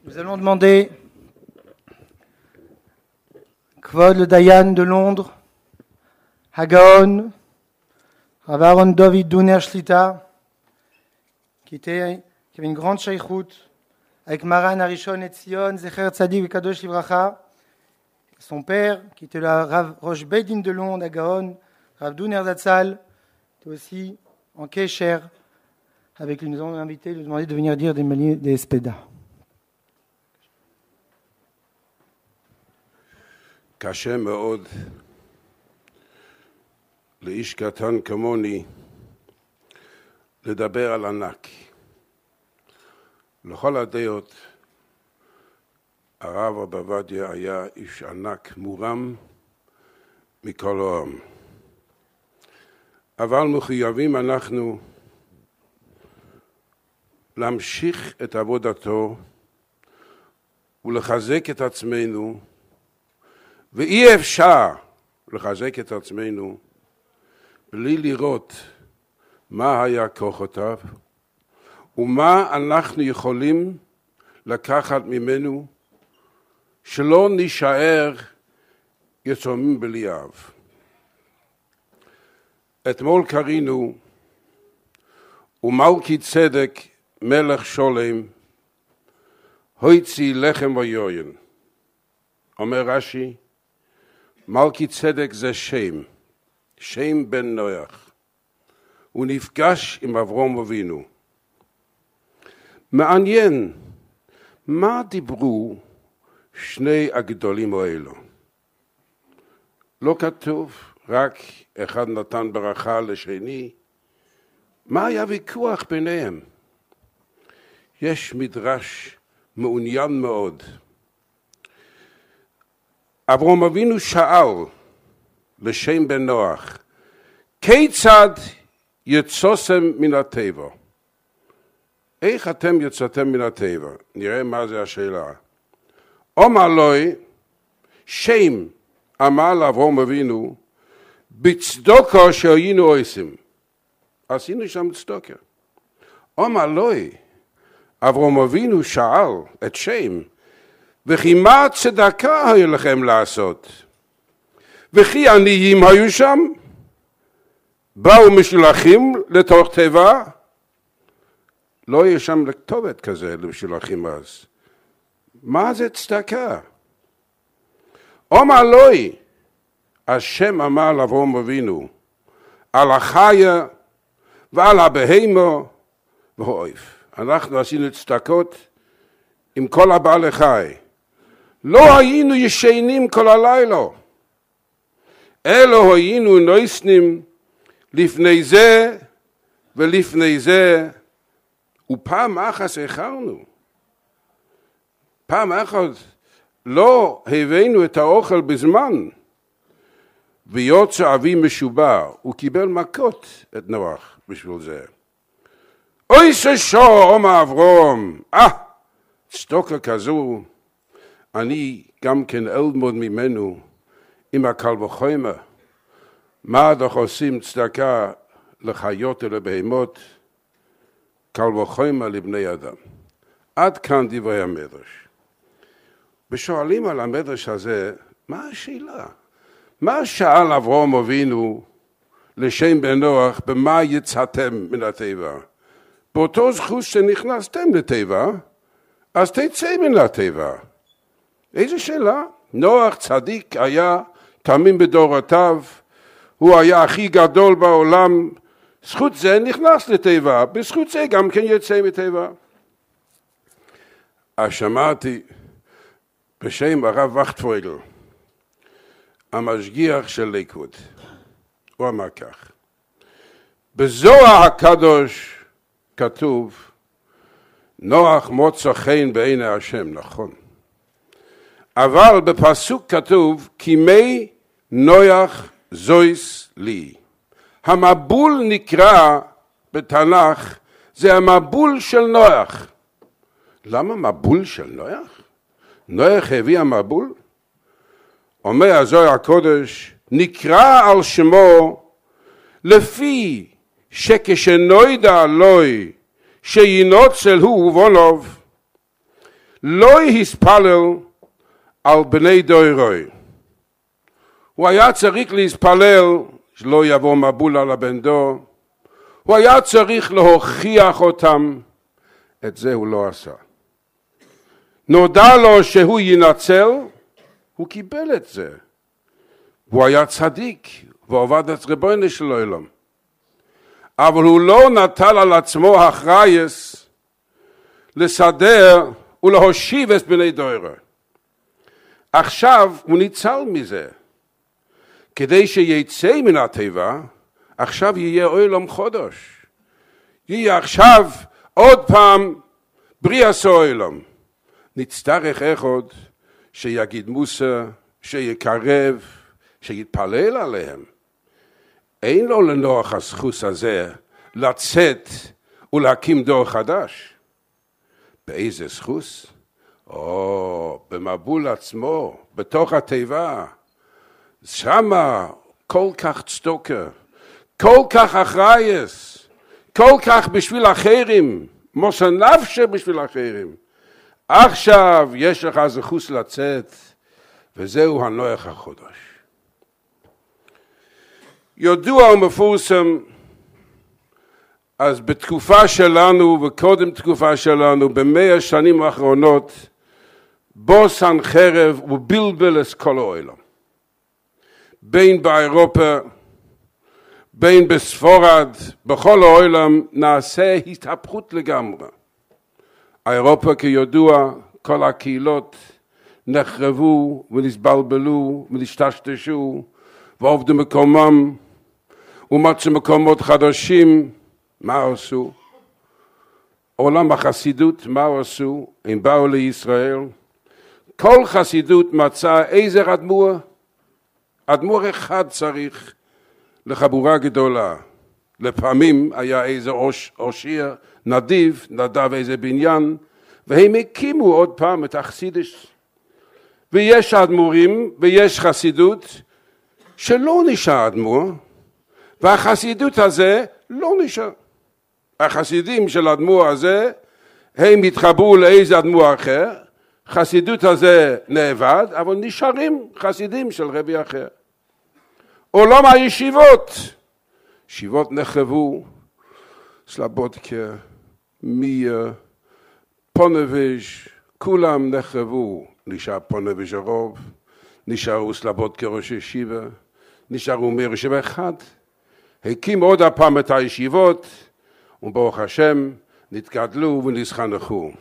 Nous allons demander Kvod le Dayan de Londres, Hagaon, Rav Aaron David Duner Shlita, qui avait une grande shaykhout avec Maran Arishon et Tzion, Zecher Tzadik et Kadosh Livracha. Son père, qui était le Rav Rosh Beidin de Londres, Hagaon, Rav Duner Zatzal, était aussi en Kesher avec lui. Nous avons invité, lui demander de venir dire des Speda. קשה מאוד לאיש קטן כמוני לדבר על ענק. לכל הדעות הרב עובדיה היה איש ענק מורם מכל העם. אבל מחויבים אנחנו להמשיך את עבודתו ולחזק את עצמנו, ואי אפשר לחזק את עצמנו בלי לראות מה היה כוחותיו ומה אנחנו יכולים לקחת ממנו, שלא נשאר יתומים בלי אב. אתמול קראנו ומלכי צדק מלך שולם הוציא לחם ויין. אומר רש"י, מלכי צדק זה שם בן נוח. הוא נפגש עם אברהם אבינו. מעניין, מה דיברו שני הגדולים האלו? לא כתוב, רק אחד נתן ברכה לשני. מה היה ויכוח ביניהם? יש מדרש מעוניין מאוד. אברהם אבינו שאל לשם בן נוח, כיצד יצאתם מן הטבע? איך אתם יצאתם מן הטבע? נראה מה זה השאלה. אמר לו, שם אמר לאברהם אבינו, בצדוקה שהיינו עושים. עשינו שם צדוקה. אמר לו, אברהם אבינו שאל את שם, וכי מה צדקה היו לכם לעשות? וכי עניים היו שם? באו משולחים לתוך טבע? לא היה שם לכתובת כזה למשולחים אז. מה זה צדקה? אמר לוי, השם אמר לאברהם אבינו, על החיה ועל הבהמה והעוף. אנחנו עשינו צדקות עם כל הבעלי חי. לא היינו ישנים כל הלילה, אלא היינו נויסנים לפני זה ולפני זה, ופעם אחת איחרנו. פעם אחת לא הבאנו את האוכל בזמן, ויוצא אבי משובע, הוא קיבל מכות את נוח בשביל זה. אוי ששו, אמר אברהם, צדוקה כזו, אני גם כן אלמוד ממנו עם הקל וחומר. מה אנחנו עושים צדקה לחיות ולבהמות? קל וחומר לבני אדם. עד כאן דברי המדרש. ושואלים על המדרש הזה, מה השאלה? מה שאל אברהם אבינו לשם בן נוח, במה יצאתם מן הטבע? באותו זכות שנכנסתם לטבע, אז תצא מן הטבע. איזה שאלה? נוח צדיק היה תמים בדורותיו, הוא היה הכי גדול בעולם, זכות זה נכנס לטבע, בזכות זה גם כן יצא מטבע. שמעתי בשם הרב וכטפויגל, המשגיח של ליכוד, הוא אמר כך, בזוהר הקדוש כתוב, נוח מוצא חן בעיני השם, נכון. אבל בפסוק כתוב, כי מי נוח זויס לי. המבול נקרא בתנ"ך, זה המבול של נוח. למה מבול של נוח? נוח הביא המבול? אומר הזוהר הקודש, נקרא על שמו לפי שכשנוידע לוי שינוצל הוא ובונוב, לא הספלל על בני דורוי. הוא היה צריך להתפלל שלא יבוא מבול על הבן דור. הוא היה צריך להוכיח אותם. את זה הוא לא עשה. נודע לו שהוא ינצל, הוא קיבל את זה. הוא היה צדיק, ועובד את ריבונו של עולם. אבל הוא לא נטל על עצמו אחריות לסדר ולהושיב את בני דורוי. עכשיו הוא ניצל מזה. כדי שיצא מן התיבה, עכשיו יהיה עולם חדש. יהיה עכשיו עוד פעם בריאת העולם. נצטרך אחד שיגיד מוסר, שיקרב, שיתפלל עליהם. אין לו לנוח הזכות הזה לצאת ולהקים דור חדש. באיזה זכות? במבול עצמו, בתוך התיבה. שמה כל כך צדוקה, כל כך אחרייס, כל כך בשביל אחרים, מוסר נפשה בשביל אחרים. עכשיו יש לך זכות לצאת, וזהו הנוח החודש. ידוע ומפורסם, אז בתקופה שלנו וקודם תקופה שלנו, ב100 השנים האחרונות, בו סנחרב ובלבל את כל העולם. בין באירופה, בין בספרד, בכל העולם נעשה התהפכות לגמרי. אירופה כידוע, כל הקהילות נחרבו ונסבלבלו ונשתשתשו ועובדו מקומם ומצאו מקומות חדשים. מה עשו? עולם החסידות, מה עשו? הם באו לישראל. כל חסידות מצא איזה אדמו"ר? אדמו"ר אחד צריך לחבורה גדולה. לפעמים היה איזה אושיר נדיב, נדב איזה בניין, והם הקימו עוד פעם את החסידות. ויש אדמו"רים ויש חסידות שלא נשאר אדמו"ר, והחסידות הזה לא נשאר. החסידים של האדמו"ר הזה, הם התחברו לאיזה אדמו"ר אחר, חסידות הזה נאבד, אבל נשארים חסידים של רבי אחר. עולם הישיבות, ישיבות נחרבו, סלבודקה, מיה, פונביש, כולם נחרבו. נשאר פונביש הרוב, נשארו סלבודקה ראש ישיבה, נשארו מרשיבה אחד. הקים עוד הפעם את הישיבות, וברוך השם נתגדלו ונסחנכו.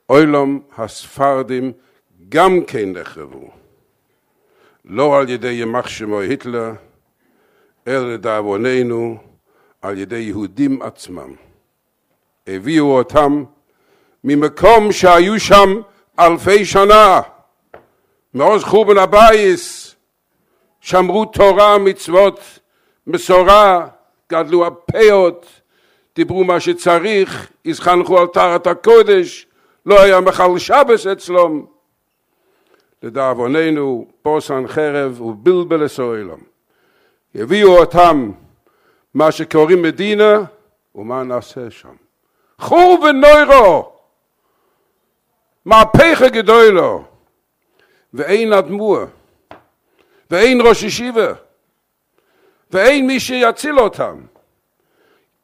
עולם הספרדים גם כן נחרבו. לא על ידי ימח שמו היטלר, אלא לדאבוננו על ידי יהודים עצמם. הביאו אותם ממקום שהיו שם אלפי שנה, מאז חורבן הבית, שמרו תורה, מצוות, מסורה, גדלו הפיות, דיברו מה שצריך, הזחנכו על טהרת הקודש, לא היה מחל שבס אצלם. לדאבוננו, פה סנחרב ובלבל את העולם. הביאו אותם מה שקוראים מדינה, ומה נעשה שם? חורבן נוירו, מהפכה גדולה, ואין אדמו"ר, ואין ראש ישיבה, ואין מי שיציל אותם.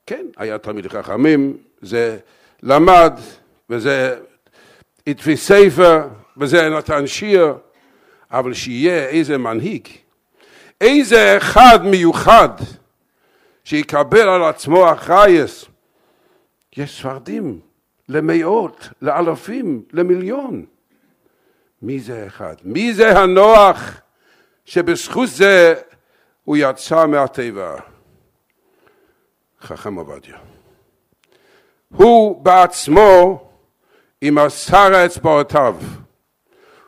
כן, היה תלמיד חכמים, זה למד, וזה התפיס ספר, וזה נתן שיר, אבל שיהיה איזה מנהיג, איזה אחד מיוחד, שיקבל על עצמו אחריות. יש ספרדים למאות, לאלפים, למיליון. מי זה אחד? מי זה הנוח שבזכות זה הוא יצא מהטבע? חכם עובדיה. הוא בעצמו עם 10 אצבעותיו.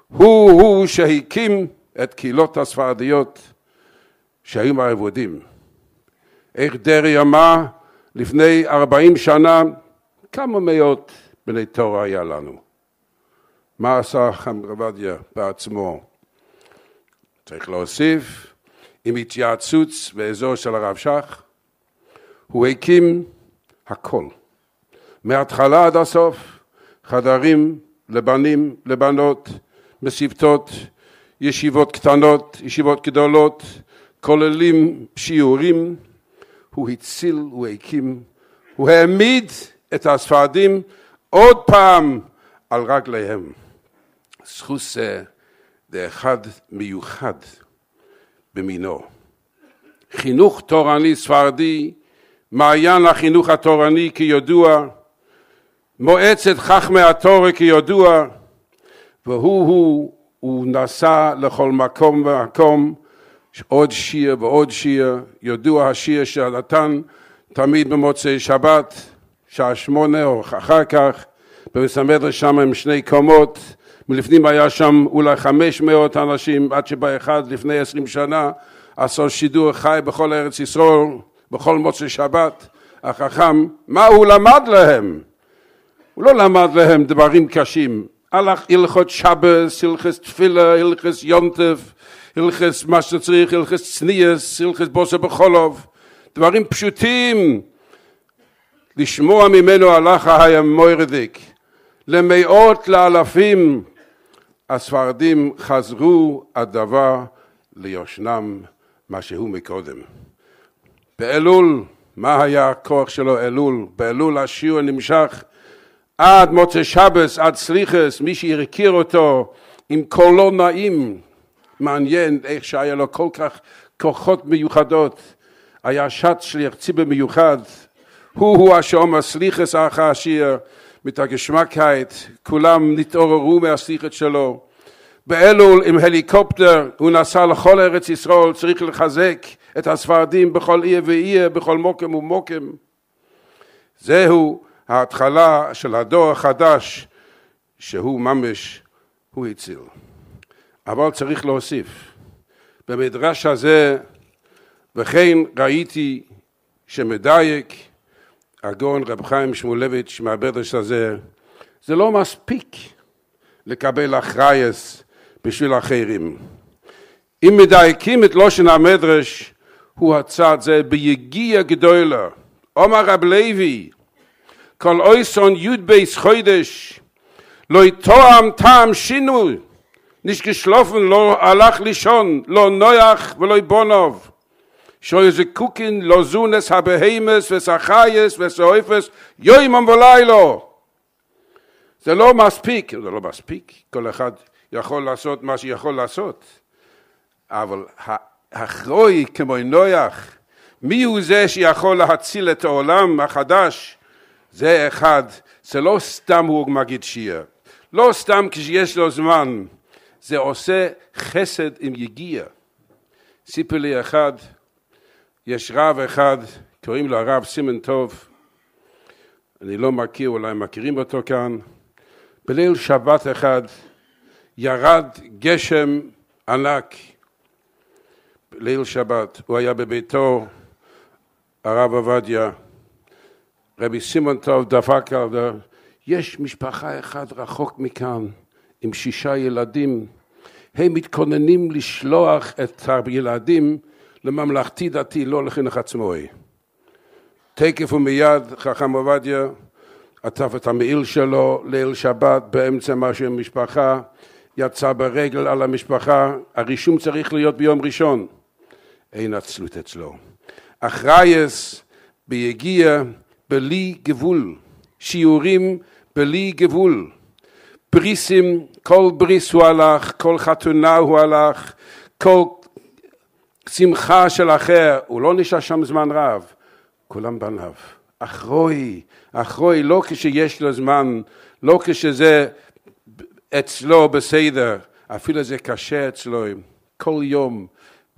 הוא שהקים את קהילות הספרדיות שהיו מהעבודים. איך דרעי אמר לפני 40 שנה, כמה מאות בני תורה היה לנו. מה עשה חכם עובדיה בעצמו? צריך להוסיף, עם התייעצות באזור של הרב שך, הוא הקים הכל. מההתחלה עד הסוף, חדרים לבנים, לבנות, מספטות, ישיבות קטנות, ישיבות גדולות, כוללים שיעורים. הוא הציל, הוא הקים, הוא העמיד את הספרדים עוד פעם על רגליהם. זכות זה אחד מיוחד במינו. חינוך תורני ספרדי, מעיין החינוך התורני כידוע, מועצת חכמי התורה כידוע, הוא נסע לכל מקום ומקום, עוד שיר ועוד שיר. ידוע השיר שנתן תמיד במוצאי שבת, שעה 8 או אחר כך, בבית המדרש שם עם 2 קומות, מלפנים היה שם אולי 500 אנשים, עד שבא אחד לפני 20 שנה, עשו שידור חי בכל ארץ ישראל, בכל מוצאי שבת. החכם, מה הוא למד להם? הוא לא למד להם דברים קשים. הלך הלכות שבס, הלכות תפילה, הלכות יונטף, הלכות מה שצריך, הלכות צניאס, הלכות בוסר בחולוב. דברים פשוטים. לשמוע ממנו הלכה היה מוירדיק. למאות לאלפים הספרדים חזרו הדבר ליושנם מה שהוא מקודם. באלול, מה היה הכוח שלו אלול? באלול השיעור נמשך עד מוצאי שבס, עד סליחס. מי שהכיר אותו עם קולו נעים, מעניין איך שהיה לו כל כך כוחות מיוחדות. היה שעת שליח ציבור מיוחד. הוא השאום הסליחס אחר השיר, mit der Geschmackheit, כולם נתעוררו מהסליחת שלו. באלול עם הליקופטר, הוא נסע לכל ארץ ישראל, צריך לחזק את הספרדים בכל עיר ועיר, בכל מוקם ומוקם. זהו ההתחלה של הדור החדש, שהוא ממש, הוא הציל. אבל צריך להוסיף, במדרש הזה, וכן ראיתי שמדייק, הגאון רב חיים שמואלביץ' מהמדרש הזה, זה לא מספיק לקבל אחריות בשביל אחרים. אם מדייקים את לושן המדרש, הוא הצד זה ביגיע גדולה. אומר רב לוי, כל אויסון יוד בייס חוידש, לא יתואם טעם שינוי, נשגשלופן לא הלך לישון, לא נויח ולא יבונוב. שוי זה קוקין לא זונס הבהימס וסחייס וסעופס יוימם ולילו. זה לא מספיק, זה לא מספיק, כל אחד יכול לעשות מה שיכול לעשות. אבל האחרוי כמו נויח, מי הוא זה שיכול להציל את העולם החדש? זה אחד, זה לא סתם הוא מגיד שיר, לא סתם כשיש לו זמן, זה עושה חסד עם יגיע. סיפר לי אחד, יש רב אחד, קוראים לו הרב סימן טוב, אני לא מכיר, אולי מכירים אותו כאן. בליל שבת אחד ירד גשם ענק, בליל שבת, הוא היה בביתו, הרב עובדיה, רבי סימן טוב דפק על זה, יש משפחה אחת רחוק מכאן, עם 6 ילדים, הם מתכוננים לשלוח את הילדים, לממלכתי דתי, לא לחינוך עצמוי. תקף ומיד חכם עובדיה עטף את המעיל שלו ליל שבת באמצע משהו עם משפחה, יצא ברגל על המשפחה, הרישום צריך להיות ביום ראשון. אין עצלות אצלו. אחרייס ביגיע בלי גבול, שיעורים בלי גבול. בריסים, כל בריס הוא הלך, כל חתונה הוא הלך, כל שמחה של אחר, הוא לא נשאר שם זמן רב, כולם בניו. אחרוי, לא כשיש לו זמן, לא כשזה אצלו בסדר, אפילו זה קשה אצלו, כל יום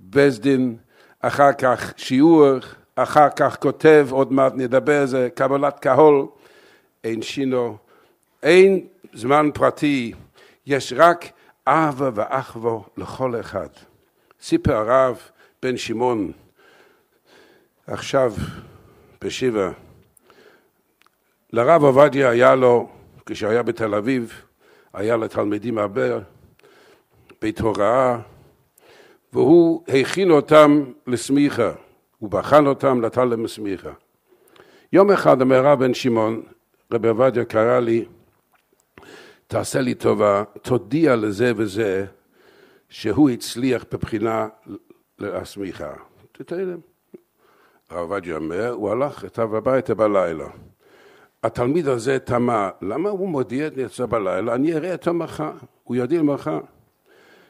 בזדין, אחר כך שיעור, אחר כך כותב, עוד מעט נדבר זה, קבלת קהל, אין שינו, אין זמן פרטי, יש רק אהבה ואחווה לכל אחד. סיפר הרב בן שמעון, עכשיו בשבע, לרב עובדיה היה לו, כשהיה בתל אביב, היה לתלמידים הרבה, בית הוראה, והוא הכין אותם לסמיכה, הוא בחן אותם, נתן להם סמיכה. יום אחד אומר רב בן שמעון, רב עובדיה קרא לי, תעשה לי טובה, תודיע לזה וזה, שהוא הצליח בבחינה להסמיכה. תתן להם. הרב עובדיה אומר, הוא הלך איתו הביתה בלילה. התלמיד הזה תמה, למה הוא מודיע את זה בלילה? אני אראה אותו מחר, הוא יודיע מחר.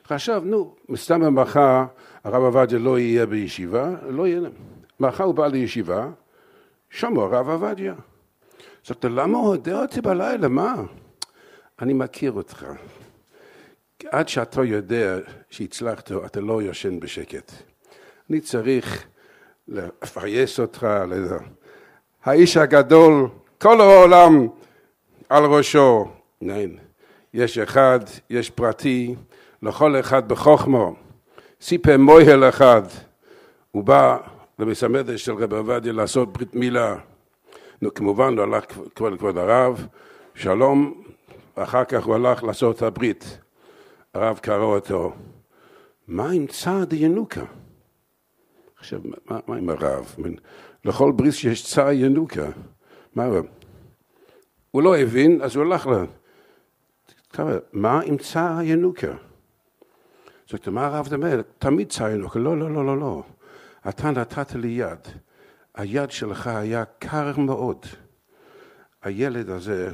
חשב, מסתם במחר הרב עובדיה לא יהיה בישיבה, לא יהיה. מחר הוא בא לישיבה, שם הרב עובדיה. זאת אומרת, למה הוא הודיע אותי בלילה? מה? אני מכיר אותך. עד שאתה יודע שהצלחת, אתה לא ישן בשקט. אני צריך לפייס אותך. האיש הגדול, כל העולם על ראשו. נין, יש אחד, יש פרטי, לכל אחד בחוכמו. סיפר מוהל אחד, הוא בא למסמדת של רב עובדיה לעשות ברית מילה. כמובן הוא הלך כבוד הרב, שלום, ואחר כך הוא הלך לעשות את הברית. הרב קרא אותו, מה עם צעד ינוקה? עכשיו, מה עם הרב? לכל ברית שיש צעד ינוקה. הוא לא הבין, אז הוא הלך מה עם צעד ינוקה? זאת אומרת, מה הרב אומר? תמיד צעד ינוקה. לא. אתה נתת לי יד. היד שלך היה קר מאוד. הילד הזה,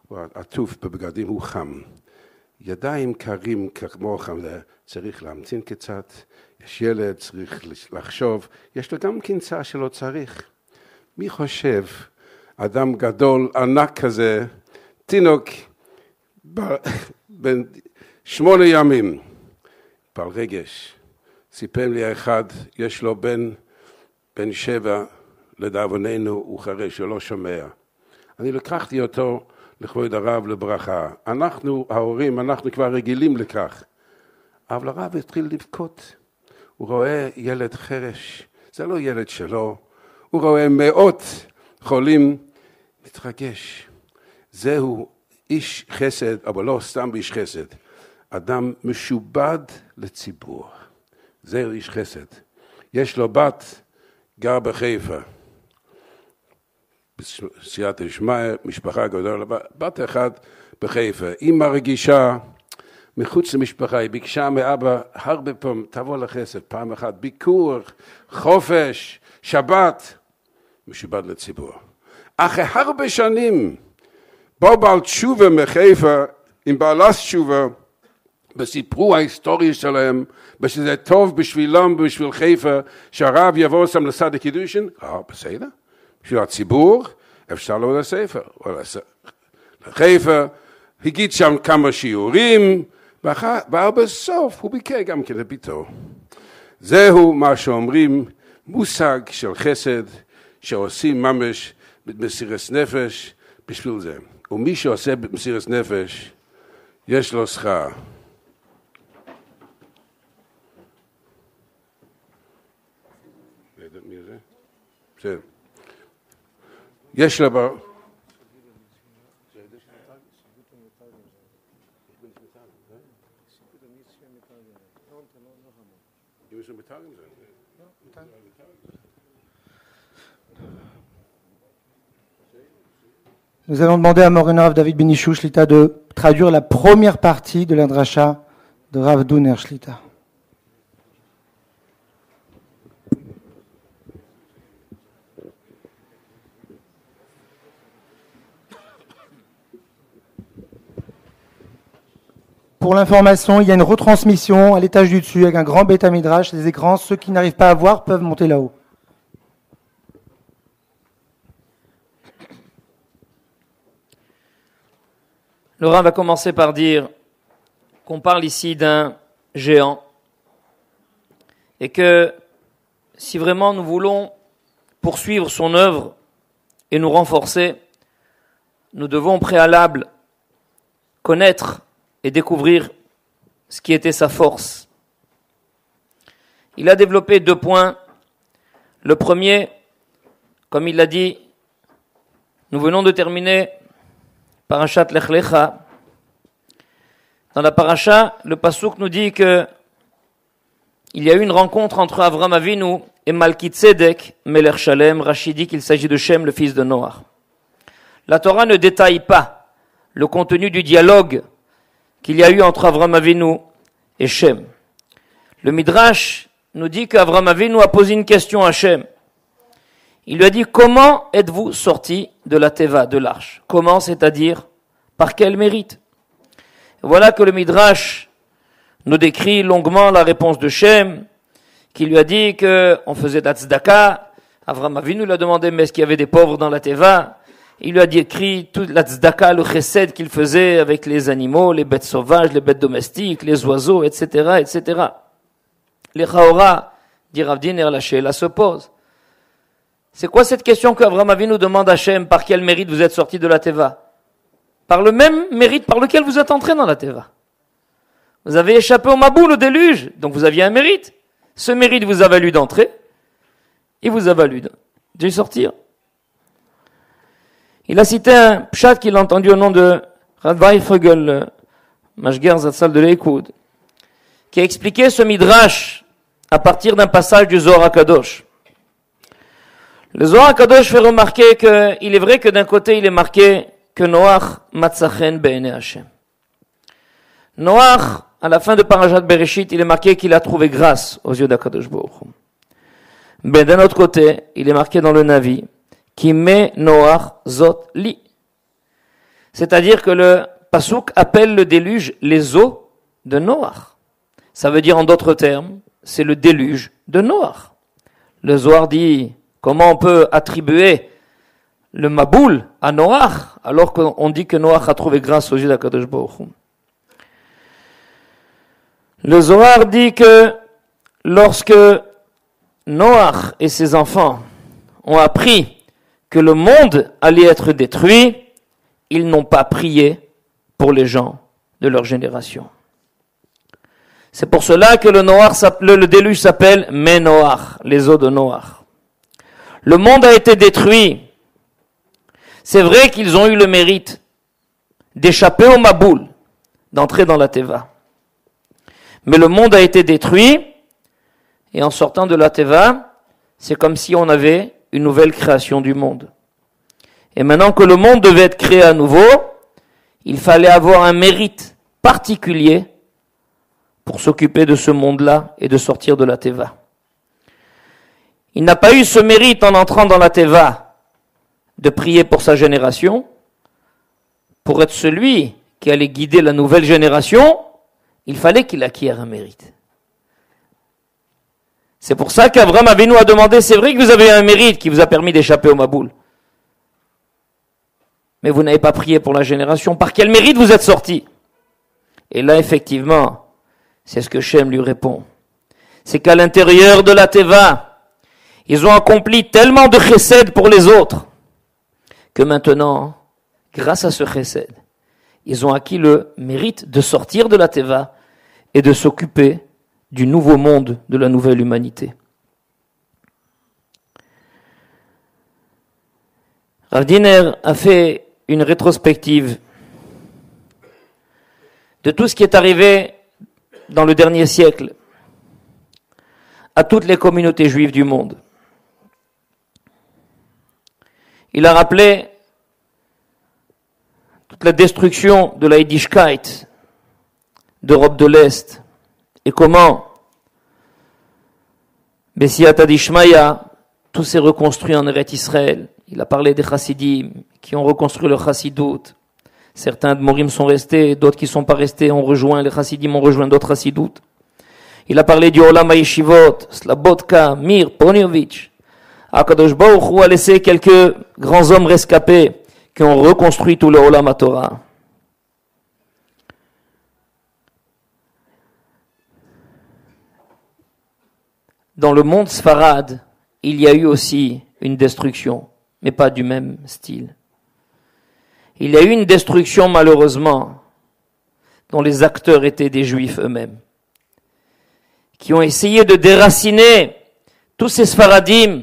הוא עטוף בבגדים, הוא חם. ידיים קרים כמו חם, צריך להמתין קצת. יש ילד, צריך לחשוב. יש לו גם כנסה שלא צריך. מי חושב, אדם גדול, ענק כזה, תינוק, בן 8 ימים, פעל רגש. סיפר לי אחד, יש לו בן 7, לדאבוננו הוא חרש, הוא לא שומע. אני לקחתי אותו לכבוד הרב לברכה. אנחנו, ההורים, אנחנו כבר רגילים לכך. אבל הרב התחיל לבכות. הוא רואה ילד חרש, זה לא ילד שלו. הוא רואה מאות חולים, מתרגש. זהו איש חסד, אבל לא סתם איש חסד. אדם משובד לציבור. זהו איש חסד. יש לו בת, גר בחיפה. סייעתא דשמיא, משפחה גדולה, בת אחת בחיפה. אמא רגישה, מחוץ למשפחה, היא ביקשה מאבא הרבה פעמים, תבוא לחסד, פעם אחת, ביקור, חופש, שבת, משובד לציבור. אחרי הרבה שנים, באו בעל תשובה מחיפה, עם בעלת תשובה, וסיפרו ההיסטוריה שלהם, ושזה טוב בשבילם ובשביל חיפה, שהרב יבוא שם לסד הקידושין, בסדר. בשביל הציבור, אפשר לו לספר. לחיפה, הגיד שם כמה שיעורים, ובסוף הוא ביקר גם כן לביתו. זהו מה שאומרים, מושג של חסד, שעושים ממש במסירת נפש בשביל זה. ומי שעושה במסירת נפש, יש לו שכר. בסדר. יש לה בר... Nous allons demander à Moreno Rav David Benichou Shlita de traduire la première partie de l'indrasha de Rav Douner Shlita. Pour l'information, il y a une retransmission à l'étage du dessus avec un grand Beth Midrash. Les écrans, ceux qui n'arrivent pas à voir peuvent monter là-haut. Laurent va commencer par dire qu'on parle ici d'un géant et que si vraiment nous voulons poursuivre son œuvre et nous renforcer, nous devons au préalable connaître et découvrir ce qui était sa force. Il a développé 2 points. Le premier, comme il l'a dit, nous venons de terminer Parashat Lech Lecha. Dans la paracha, le pasuk nous dit que il y a eu une rencontre entre Avram Avinu et Malki Tzedek, Melech Shalem. Rashi dit qu'il s'agit de Shem, le fils de Noach. La Torah ne détaille pas le contenu du dialogue qu'il y a eu entre Avram Avinu et Shem. Le Midrash nous dit qu'Avram Avinu a posé une question à Shem. Il lui a dit, comment êtes-vous sorti de la Teva, de l'arche? Comment, c'est-à-dire, par quel mérite? Voilà que le Midrash nous décrit longuement la réponse de Shem, qui lui a dit qu'on faisait de la tzedaka. Avram Avinu lui a demandé, mais est-ce qu'il y avait des pauvres dans la Teva? Il lui a décrit toute la tzedaka, le chesed qu'il faisait avec les animaux, les bêtes sauvages, les bêtes domestiques, les oiseaux, etc., etc. Les chaora, dit Rav Diner, la sheila se pose. C'est quoi cette question qu'Avram Avinu demande à Shem, par quel mérite vous êtes sorti de la Teva? Par le même mérite par lequel vous êtes entré dans la Teva. Vous avez échappé au Maboul, au déluge, donc vous aviez un mérite. Ce mérite vous a valu d'entrer, et vous a valu de sortir. Il a cité un pshat qu'il a entendu au nom de Radvai Fogel, Mashger Zatzal de l'Eikoud, qui a expliqué ce midrash à partir d'un passage du Zohar HaKadosh. Le Zohar HaKadosh fait remarquer qu'il est vrai que d'un côté il est marqué que Noach matzachen be'enei Hashem. Noach, à la fin de Parashat Bereshit, il est marqué qu'il a trouvé grâce aux yeux d'Akadosh Baruch Hu. Mais d'un autre côté, il est marqué dans le Navi qui met Noach zot li. C'est-à-dire que le Pasuk appelle le déluge les eaux de Noach. Ça veut dire en d'autres termes, c'est le déluge de Noach. Le Zohar dit, comment on peut attribuer le Maboul à Noach alors qu'on dit que Noach a trouvé grâce aux yeux d'Akadosh Baruch Hu. Le Zohar dit que lorsque Noach et ses enfants ont appris que le monde allait être détruit, ils n'ont pas prié pour les gens de leur génération. C'est pour cela que le déluge s'appelle Menoach, les eaux de Noach. Le monde a été détruit. C'est vrai qu'ils ont eu le mérite d'échapper au Maboul, d'entrer dans la Teva. Mais le monde a été détruit, et en sortant de la Teva, c'est comme si on avait une nouvelle création du monde. Et maintenant que le monde devait être créé à nouveau, il fallait avoir un mérite particulier pour s'occuper de ce monde-là et de sortir de la Teva. Il n'a pas eu ce mérite en entrant dans la Teva de prier pour sa génération, pour être celui qui allait guider la nouvelle génération, il fallait qu'il acquiert un mérite. C'est pour ça qu'Avram Avinu a demandé, c'est vrai que vous avez un mérite qui vous a permis d'échapper au Maboul. Mais vous n'avez pas prié pour la génération. Par quel mérite vous êtes sorti? Et là, effectivement, c'est ce que Shem lui répond. C'est qu'à l'intérieur de la Teva, ils ont accompli tellement de chesed pour les autres, que maintenant, grâce à ce chesed, ils ont acquis le mérite de sortir de la Teva et de s'occuper du nouveau monde, de la nouvelle humanité. Rav Diner a fait une rétrospective de tout ce qui est arrivé dans le dernier siècle à toutes les communautés juives du monde. Il a rappelé toute la destruction de la Yiddishkeit d'Europe de l'Est et comment Bessiata d'Ishmaïa, tout s'est reconstruit en Eretz Israël. Il a parlé des chassidim qui ont reconstruit le chassidout. Certains de Morim sont restés, d'autres qui ne sont pas restés ont rejoint, les chassidim ont rejoint d'autres chassidout. Il a parlé du Olam HaYeshivot, Slabotka, Mir, Poniovitch. Akadosh Baruch Hu a laissé quelques grands hommes rescapés qui ont reconstruit tout le Olam HaTorah. Dans le monde Sfarad, il y a eu aussi une destruction, mais pas du même style. Il y a eu une destruction, malheureusement, dont les acteurs étaient des Juifs eux-mêmes, qui ont essayé de déraciner tous ces Sfaradim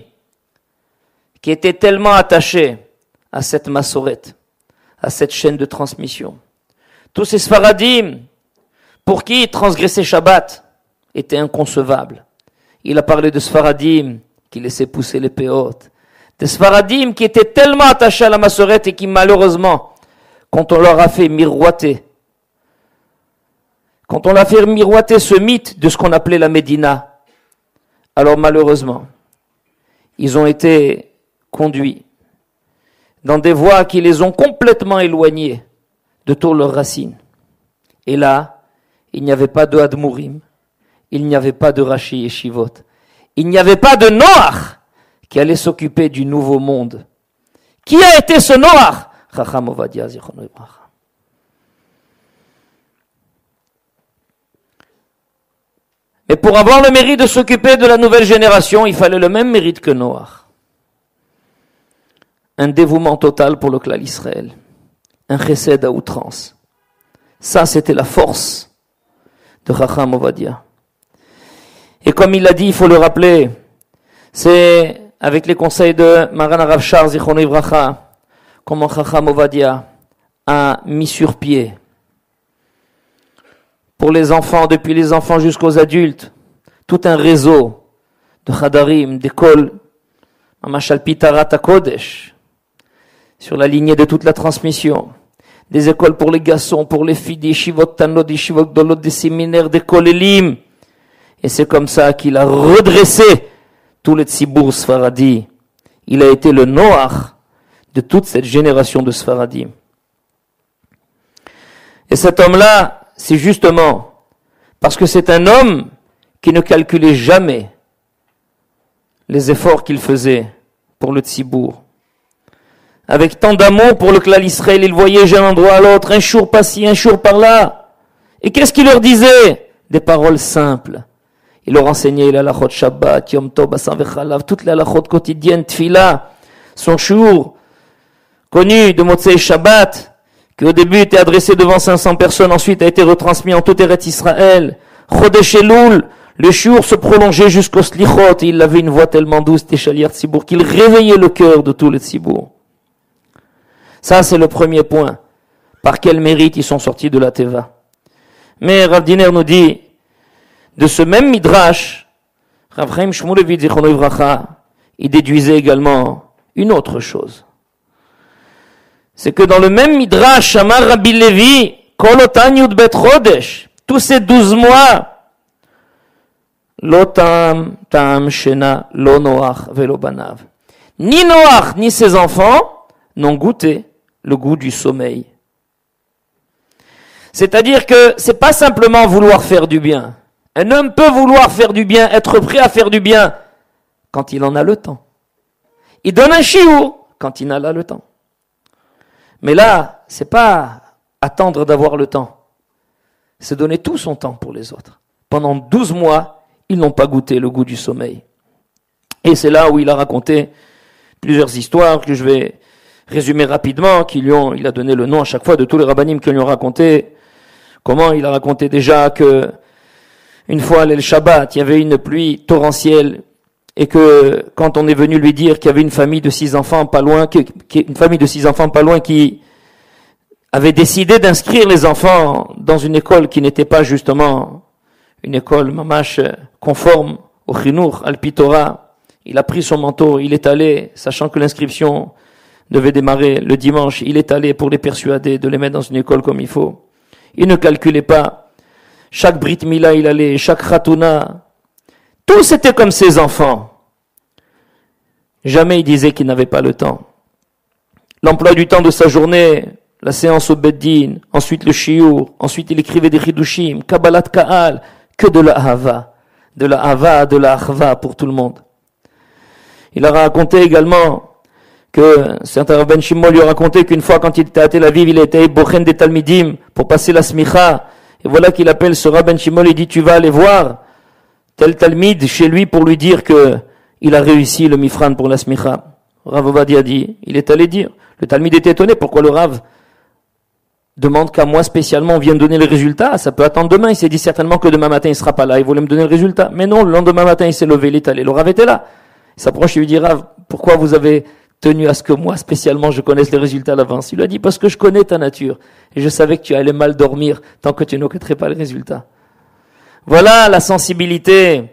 qui étaient tellement attachés à cette massorette, à cette chaîne de transmission. Tous ces Sfaradim, pour qui transgresser Shabbat était inconcevable. Il a parlé de Sfaradim qui laissaient pousser les péotes. Des Sfaradim qui étaient tellement attachés à la massorette et qui malheureusement quand on leur a fait miroiter, quand on a fait miroiter ce mythe de ce qu'on appelait la Médina, alors malheureusement, ils ont été conduits dans des voies qui les ont complètement éloignés de toutes leurs racines. Et là, il n'y avait pas de Admourim, il n'y avait pas de Rashi et Shivot, il n'y avait pas de Noach qui allait s'occuper du nouveau monde. Qui a été ce Noach? Chacham Ovadia Zichrono Livracha. Mais pour avoir le mérite de s'occuper de la nouvelle génération, il fallait le même mérite que Noach. Un dévouement total pour le clan Israël. Un chesed à outrance. Ça, c'était la force de Chacham Ovadia. Et comme il l'a dit, il faut le rappeler, c'est avec les conseils de Maran Arav Shar Zichrono Livracha, comment Chacham Ovadia a mis sur pied pour les enfants, depuis les enfants jusqu'aux adultes, tout un réseau de chadarim, d'écoles, Mamashal Pitarat HaKodesh, sur la lignée de toute la transmission, des écoles pour les garçons, pour les filles, des yeshivot tanot, des yeshivot gdolot, des séminaires, des kolélim. Et c'est comme ça qu'il a redressé tout le tzibour sfaradi. Il a été le Noach de toute cette génération de Sfaradim. Et cet homme-là, c'est justement parce que c'est un homme qui ne calculait jamais les efforts qu'il faisait pour le tzibour. Avec tant d'amour pour le clan Israël, il voyageait d'un endroit à l'autre, un jour par-ci, un jour par-là. Et qu'est-ce qu'il leur disait? Des paroles simples. Il leur enseignait la halachot Shabbat, Yom Tov, Basar Vechalav, toutes les halachot quotidiennes, Tfila, son jour connu de Motzei Shabbat, qui au début était adressé devant 500 personnes, ensuite a été retransmis en tout Eretz Israël. Chodesh Elul, le jour se prolongeait jusqu'au Slichot, et il avait une voix tellement douce, Téchaliar Tzibour, qu'il réveillait le cœur de tout le Tzibour. Ça, c'est le premier point. Par quel mérite ils sont sortis de la Teva. Mais Rav Diner nous dit, de ce même Midrash, Rav Chaim Shmulevitz Zichrono Livracha, il déduisait également une autre chose. C'est que dans le même Midrash, Amar Rabbi Levi, Kol otan Yud Bet Chodesh, tous ces 12 mois, Lo tam shena, lo Noach velo banav. Ni Noach, ni ses enfants n'ont goûté le goût du sommeil. C'est-à-dire que c'est pas simplement vouloir faire du bien. Un homme peut vouloir faire du bien, être prêt à faire du bien, quand il en a le temps. Il donne un chiour quand il en a le temps. Mais là, c'est pas attendre d'avoir le temps. C'est donner tout son temps pour les autres. Pendant 12 mois, ils n'ont pas goûté le goût du sommeil. Et c'est là où il a raconté plusieurs histoires que je vais résumer rapidement, il a donné le nom à chaque fois de tous les rabbanim qui lui ont raconté. Comment il a raconté déjà que une fois, le Shabbat, il y avait une pluie torrentielle et que quand on est venu lui dire qu'il y avait une famille de 6 enfants pas loin, qui avait décidé d'inscrire les enfants dans une école qui n'était pas justement une école mamash conforme au Chinour, al Pitora, il a pris son manteau, il est allé, sachant que l'inscription devait démarrer le dimanche, il est allé pour les persuader de les mettre dans une école comme il faut. Il ne calculait pas. Chaque Brit Mila, il allait, chaque Khatouna. Tous étaient comme ses enfants. Jamais il disait qu'il n'avait pas le temps. L'emploi du temps de sa journée, la séance au Beddin, ensuite le Shiur, ensuite il écrivait des Chidushim, Kabbalat Ka'al, que de la Hava, de la Achva pour tout le monde. Il a raconté également que certains Rabban Shimon lui a raconté qu'une fois quand il était à Tel Aviv, il était Bochen des Talmidim pour passer la Smicha. Et voilà qu'il appelle ce Rabban Shimon et dit, tu vas aller voir tel Talmid chez lui pour lui dire que il a réussi le Mifran pour la Smicha. Rav Ovadia dit, il est allé dire. Le Talmid était étonné, pourquoi le Rav demande qu'à moi spécialement on vienne donner le résultat, ça peut attendre demain. Il s'est dit certainement que demain matin il sera pas là, il voulait me donner le résultat. Mais non, le lendemain matin il s'est levé, il est allé. Le Rav était là. Il s'approche et lui dit, Rav, pourquoi vous avez tenu à ce que moi spécialement je connaisse les résultats à l'avance? Il lui a dit, parce que je connais ta nature et je savais que tu allais mal dormir tant que tu n'occuperais pas les résultats. Voilà la sensibilité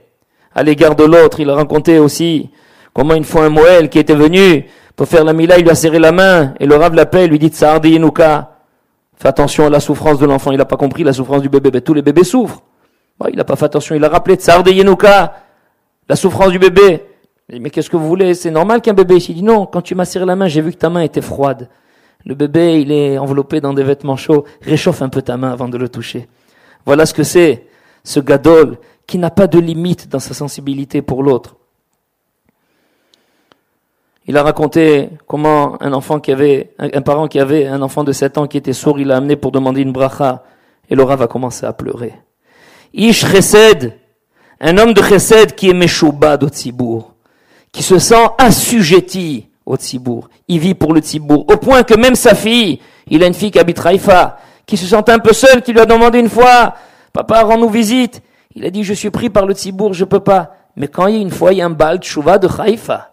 à l'égard de l'autre. Il a raconté aussi comment une fois un Moël qui était venu pour faire la Mila, il lui a serré la main et le Rav l'appelle, lui dit Tsardi Inuka, Fais attention à la souffrance de l'enfant. Il n'a pas compris la souffrance du bébé. Ben, tous les bébés souffrent. Ouais, il n'a pas fait attention. Il a rappelé Tsar de Yenouka, la souffrance du bébé. Il dit, mais qu'est-ce que vous voulez? C'est normal qu'un bébé. Il dit non, quand tu m'as serré la main, j'ai vu que ta main était froide. Le bébé, il est enveloppé dans des vêtements chauds. Réchauffe un peu ta main avant de le toucher. Voilà ce que c'est, ce gadol qui n'a pas de limite dans sa sensibilité pour l'autre. Il a raconté comment un parent qui avait un enfant de 7 ans qui était sourd, il l'a amené pour demander une bracha. Et le Rav a commencé à pleurer. Ish chesed, un homme de chesed qui est meshoubad au tzibour, qui se sent assujetti au tzibour. Il vit pour le tzibour, au point que même sa fille, il a une fille qui habite Haïfa, qui se sent un peu seule, qui lui a demandé une fois, papa, rends-nous visite. Il a dit, je suis pris par le tzibour, je peux pas. Mais quand il y a un Baal Tshuva de Haïfa,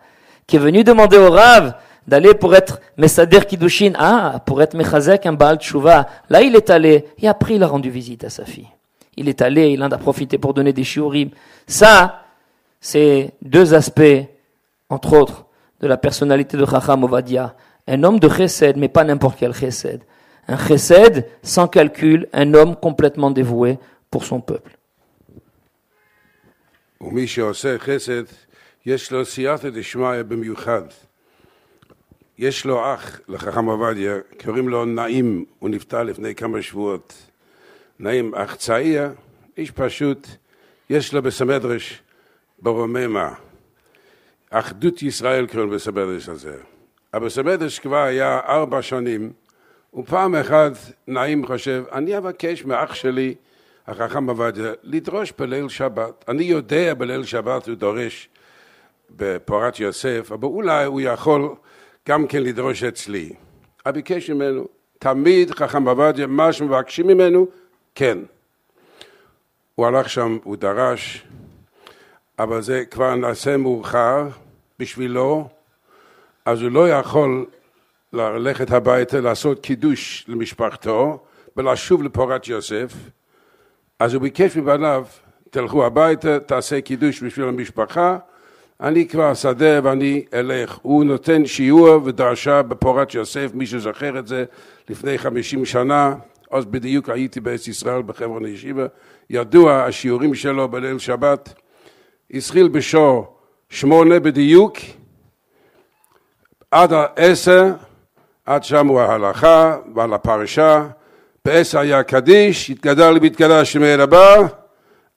qui est venu demander au Rav d'aller pour être Messader Kiddushin, pour être Mechazek, un Baal Tshuva. Là, il est allé, et après, il a rendu visite à sa fille. Il est allé, il en a profité pour donner des shiurim. Ça, c'est 2 aspects, entre autres, de la personnalité de Chacham Ovadia. Un homme de chesed, mais pas n'importe quel chesed. Un chesed, sans calcul, un homme complètement dévoué pour son peuple. ומי שעושה חסד, יש לו סייעתא דשמיא במיוחד. יש לו אח לחכם עובדיה, קוראים לו נעים, הוא נפטר לפני כמה שבועות. נעים אח צעיר, איש פשוט, יש לו בסמדרש ברוממה. אחדות ישראל קוראים בסמדרש הזה. אבל בסמדרש כבר היה 4 שנים, ופעם אחת נעים חושב, אני אבקש מאח שלי, החכם עובדיה, לדרוש בליל שבת. אני יודע בליל שבת הוא דורש בפורת יוסף, אבל אולי הוא יכול גם כן לדרוש אצלי. הביקש ממנו, תמיד חכם עובדיה, מה שמבקשים ממנו, כן. הוא הלך שם, הוא דרש, אבל זה כבר נעשה מאוחר בשבילו, אז הוא לא יכול ללכת הביתה, לעשות קידוש למשפחתו, ולשוב לפורת יוסף. אז הוא ביקש מבניו, תלכו הביתה, תעשה קידוש בשביל המשפחה, אני כבר אסדר ואני אלך. הוא נותן שיעור ודרשה בפורת יוסף, מי שזוכר את זה, לפני 50 שנה, אז בדיוק הייתי בארץ ישראל בחברון הישיבה, ידוע השיעורים שלו בליל שבת, התחיל בשעה 8 בדיוק, עד 10, עד שם הוא ההלכה ועל הפרשה, ב10 היה קדיש, התגדל והתקדש שמי רבה,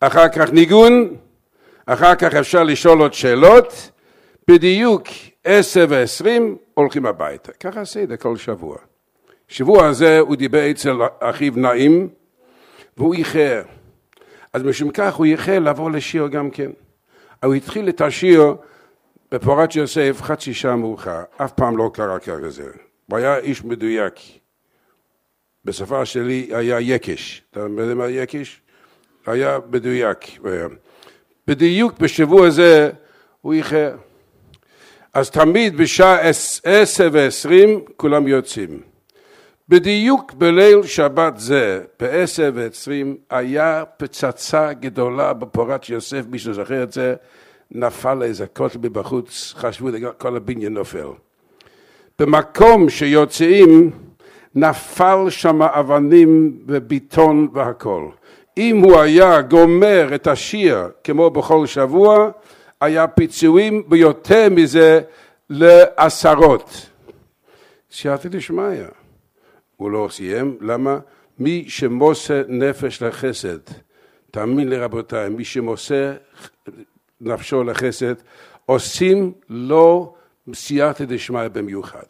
אחר כך ניגון, אחר כך אפשר לשאול עוד שאלות, בדיוק 10 ו-20 הולכים הביתה. ככה סדר כל שבוע. שבוע הזה הוא דיבר אצל אחיו נעים, והוא איחר. אז משום כך הוא איחר לבוא לשיר גם כן. הוא התחיל את השיר בפורת יוסף 0.5 שעה מאוחר. אף פעם לא קרה כזה. הוא היה איש מדויק. בשפה שלי היה יקש. אתה יודע מה יקש? היה מדויק. בדיוק בשבוע הזה הוא איחר. אז תמיד בשעה 10 ו-20 כולם יוצאים. בדיוק בליל שבת זה, ב10 ו-20, היה פצצה גדולה בפורת יוסף, מי שזוכר את זה, נפל איזה קוטל בחוץ, חשבו כל הבניין נופל. במקום שיוצאים, נפל שם אבנים וביטון והכל. אם הוא היה גומר את השיר כמו בכל שבוע, היה פיצויים ביותר מזה לעשרות. סייעתא דשמיא. הוא לא סיים, למה? מי שמוסר נפש לחסד, תאמין לי רבותיי, מי שמוסר נפשו לחסד, עושים לו סייעתא דשמיא במיוחד.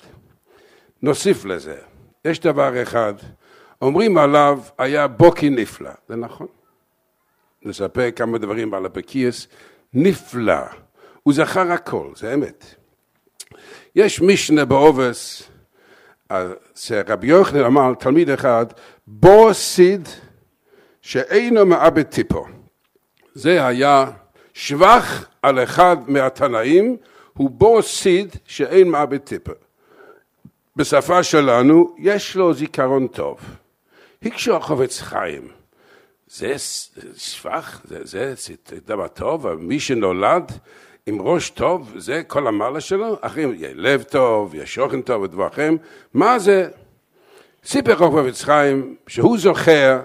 נוסיף לזה, יש דבר אחד, אומרים עליו, היה בוקי נפלא, זה נכון? נספר כמה דברים על הבקיעס, נפלא, הוא זכר הכל, זה אמת. יש משנה בעובס, רבי יוחנן אמר, תלמיד אחד, בו סיד שאינו מאבד טיפו. זה היה שבח על אחד מהתנאים, הוא בו סיד שאין מאבד טיפו. בשפה שלנו, יש לו זיכרון טוב. הקשו החפץ חיים. זה שבח, זה דבר טוב, מי שנולד עם ראש טוב, זה כל המעלה שלו, אחרים, יהיה לב טוב, יהיה שוכן טוב ודברכם, מה זה? סיפר חפץ חיים שהוא זוכר,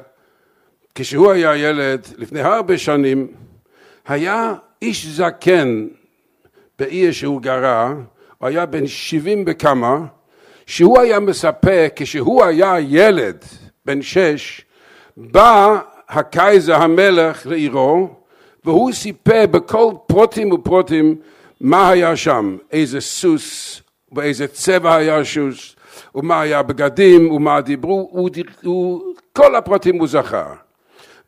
כשהוא היה ילד, לפני הרבה שנים, היה איש זקן בעיר שהוא גרה, הוא היה בן 70 וכמה, שהוא היה מספר, כשהוא היה ילד, בן 6, בא הקייזר המלך לעירו, והוא סיפר בכל פרוטים ופרוטים מה היה שם, איזה סוס, ואיזה צבע היה סוס, ומה היה בגדים, ומה דיברו, כל הפרטים הוא זכר.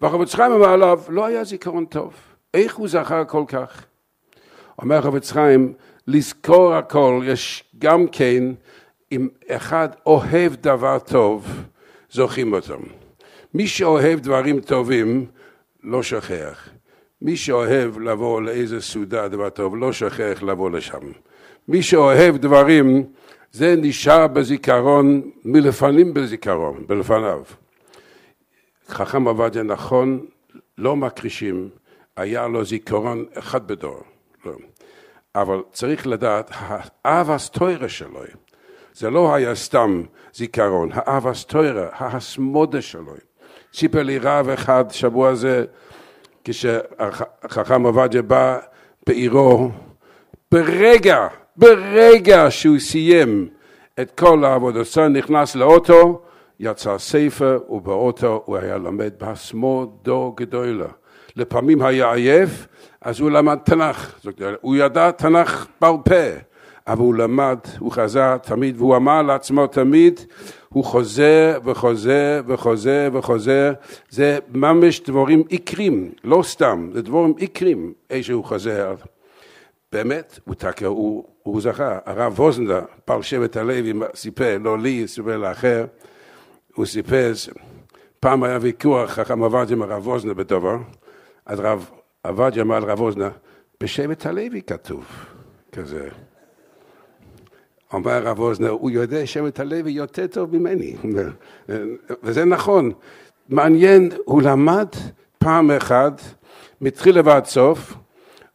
והחפץ חיים אמר עליו, לא היה זיכרון טוב. איך הוא זכר כל כך? אומר חפץ חיים, לזכור הכל, יש גם כן, אם אחד אוהב דבר טוב, זוכרים אותם. מי שאוהב דברים טובים, לא שוכח. מי שאוהב לבוא לאיזה סעודה דבר טוב, לא שוכח לבוא לשם. מי שאוהב דברים, זה נשאר בזיכרון, מלפנים בזיכרון, בלפניו. חכם עובדיה נכון, לא מקרישים, היה לו זיכרון אחד בדור. לא. אבל צריך לדעת, האבס תוירה שלו, זה לא היה סתם זיכרון, האבס תוירה, ההסמודה שלו. סיפר לי רב אחד שבוע זה, כשחכם עובדיה בא בעירו, ברגע שהוא סיים את כל העבודתו, נכנס לאוטו, יצא ספר, ובאוטו הוא היה למד בהסמודו גדולה. לפעמים היה עייף, אז הוא למד תנ"ך. הוא ידע תנ"ך בעל פה, אבל הוא למד, הוא חזר תמיד, והוא אמר לעצמו תמיד, הוא חוזר וחוזר וחוזר וחוזר. זה ממש דברים עיקרים, לא סתם, זה דברים עיקרים, איזה הוא חוזר. באמת, הוא זכה. הרב ווזנדר, בעל שבט הלוי, סיפר, לא לי, סיפר לאחר, הוא סיפר, פעם היה ויכוח, חכם עובדיה עם הרב ווזנדר בדבר, אז רב עובדיה אמר לרב ווזנדר, בשבט הלוי כתוב, כזה. אומר הרב ווזנדר, הוא יודע שבט הלוי יותר טוב ממני, וזה נכון. מעניין, הוא למד פעם אחת, מתחיל ועד סוף,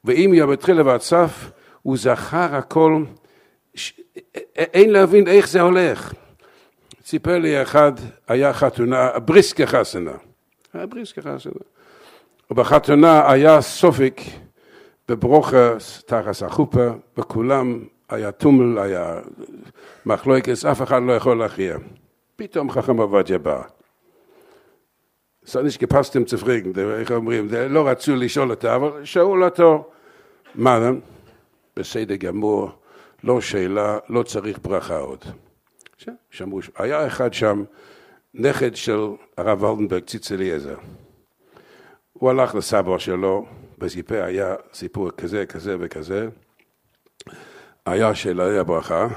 ואם הוא מתחיל ועד סוף, הוא זכר הכל, אין להבין איך זה הולך. סיפר לי אחד, היה חתונה, בריסקה חסנה. ובחתונה היה סופק בברוכה תחת החופה, וכולם היה תומל, היה מחלוקת, אף אחד לא יכול להכריע. פתאום חכם עובדיה בא. סניש גפסתם צפריגן, איך אומרים, לא רצו לשאול אותה, אבל שאול אותו, מה, בסדר גמור, לא שאלה, לא צריך ברכה עוד. שמעו, היה אחד שם, נכד של הרב ולדנברג, ציץ אליעזר. הוא הלך לסבא שלו, וסיפר, היה סיפור כזה, כזה וכזה. היה שאלה, היה ברכה.